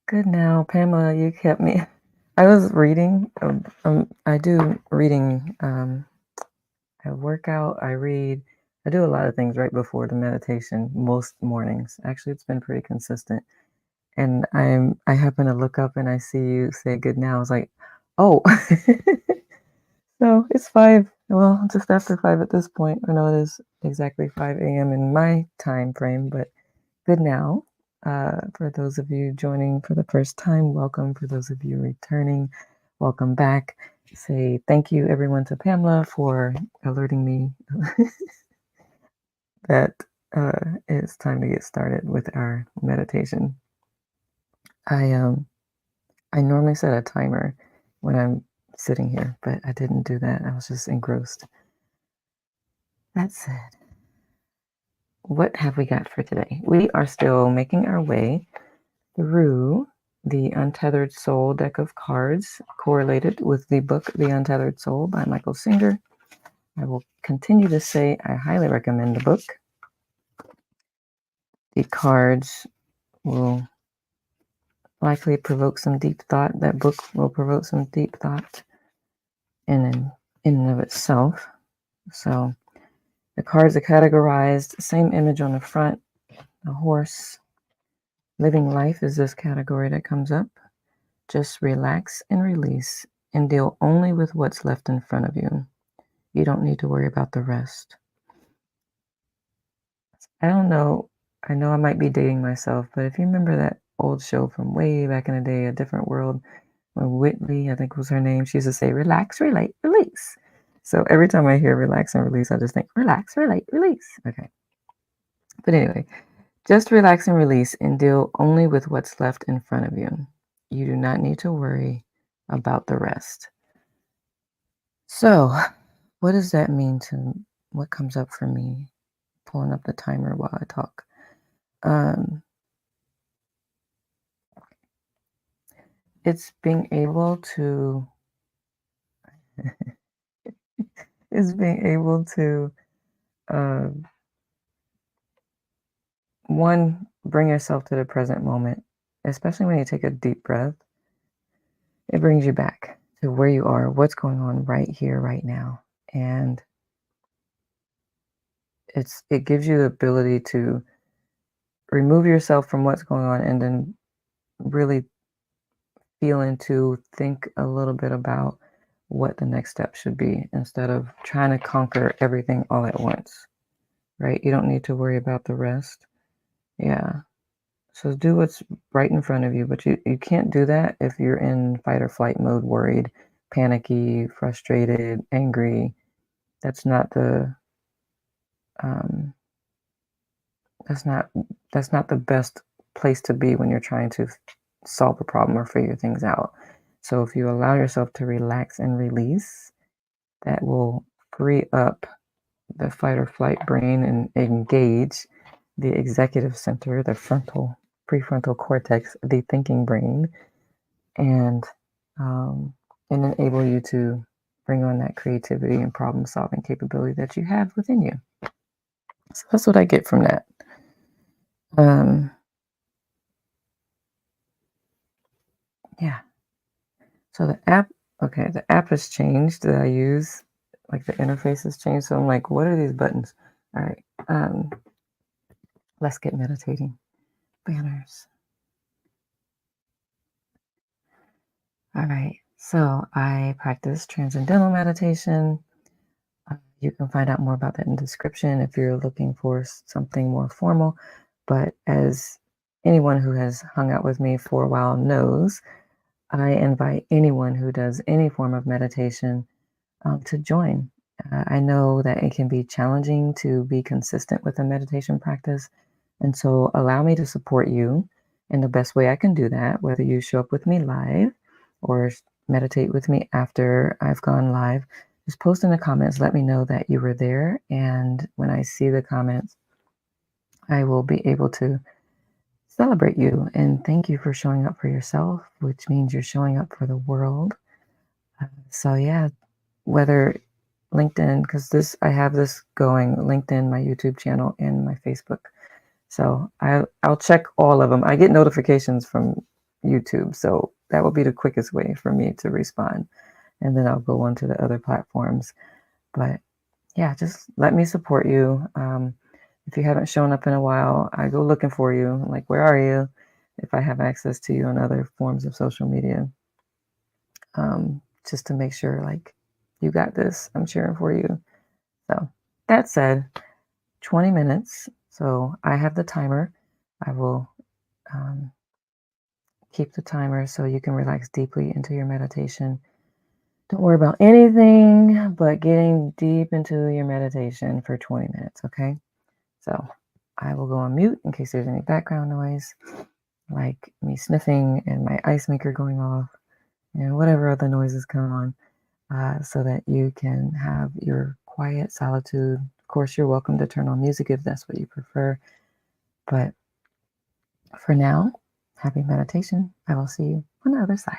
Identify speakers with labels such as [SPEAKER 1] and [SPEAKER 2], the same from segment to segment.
[SPEAKER 1] Good now, Pamela. You kept me. I was reading. I do reading. I work out. I read. I do a lot of things right before the meditation most mornings. Actually, it's been pretty consistent. And I happen to look up and I see you say good now. I was like, oh, so it's 5. Well, just after 5 at this point. I know it is exactly 5 a.m. in my time frame, but good now. For those of you joining for the first time, welcome. For those of you returning, welcome back. Say thank you, everyone, to Pamela for alerting me that it's time to get started with our meditation. I normally set a timer when I'm sitting here, but I didn't do that. I was just engrossed. That said, what have we got for today? We are still making our way through the Untethered Soul deck of cards correlated with the book The Untethered Soul by Michael Singer. I will continue to say I highly recommend the book. The cards will likely provoke some deep thought. That book will provoke some deep thought in and of itself. So the cards are categorized, same image on the front, a horse. Living life is this category that comes up. Just relax and release and deal only with what's left in front of you. You don't need to worry about the rest. I don't know. I know I might be dating myself, but if you remember that old show from way back in the day, A Different World, when Whitley, I think was her name, she used to say, relax, relate, release. So every time I hear relax and release, I just think, relax, relate, release. Okay. But anyway, just relax and release and deal only with what's left in front of you. You do not need to worry about the rest. So, what does that mean to what comes up for me? Pulling up the timer while I talk. It's being able to uh, one, bring yourself to the present moment, especially when you take a deep breath. It brings you back to where you are, what's going on right here, right now. And it gives you the ability to remove yourself from what's going on and then really feel into, think a little bit about what the next step should be instead of trying to conquer everything all at once, right? You don't need to worry about the rest. Yeah. So do what's right in front of you, but you can't do that if you're in fight or flight mode, worried, panicky, frustrated, angry. That's not the that's not the best place to be when you're trying to solve a problem or figure things out. So if you allow yourself to relax and release, that will free up the fight or flight brain and engage the executive center, the prefrontal cortex, the thinking brain, and enable you to bring on that creativity and problem solving capability that you have within you. So that's what I get from that. Yeah. So the app has changed that I use. Like the interface has changed. So I'm like, what are these buttons? All right. Let's get meditating. Banners. All right. So I practice transcendental meditation. You can find out more about that in the description if you're looking for something more formal. But as anyone who has hung out with me for a while knows, I invite anyone who does any form of meditation to join. I know that it can be challenging to be consistent with a meditation practice. And so allow me to support you in the best way I can do that, whether you show up with me live or meditate with me after I've gone live. Just post in the comments, let me know that you were there. And when I see the comments, I will be able to celebrate you and thank you for showing up for yourself, which means you're showing up for the world. So yeah, whether LinkedIn, because I have this going, LinkedIn, my YouTube channel, and my Facebook. So I'll check all of them. I get notifications from YouTube. So that will be the quickest way for me to respond. And then I'll go on to the other platforms. But yeah, just let me support you. If you haven't shown up in a while, I go looking for you. Like, where are you? If I have access to you on other forms of social media, just to make sure, like, you got this. I'm cheering for you. So that said, 20 minutes. So I have the timer. I will um, keep the timer so you can relax deeply into your meditation. Don't worry about anything but getting deep into your meditation for 20 minutes, okay? So I will go on mute in case there's any background noise, like me sniffing and my ice maker going off, and whatever other noises come on, so that you can have your quiet solitude. Of course, you're welcome to turn on music if that's what you prefer. But for now, happy meditation. I will see you on the other side.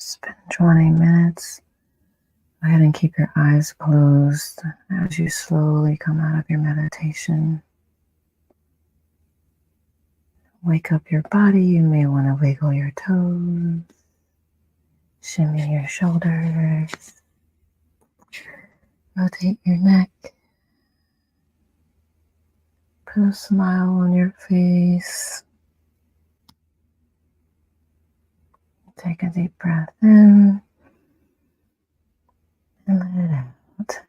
[SPEAKER 1] Spend 20 minutes. Go ahead and keep your eyes closed as you slowly come out of your meditation. Wake up your body. You may want to wiggle your toes, shimmy your shoulders, rotate your neck, put a smile on your face. Take a deep breath in and let it out.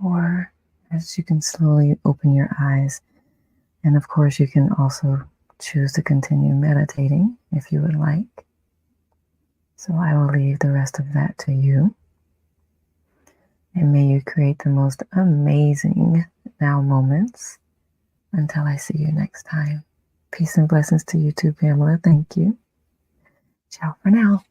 [SPEAKER 1] Or as you can slowly open your eyes, and of course you can also choose to continue meditating if you would like. So I will leave the rest of that to you. And may you create the most amazing now moments until I see you next time. Peace and blessings to you too, Pamela. Thank you. Ciao for now.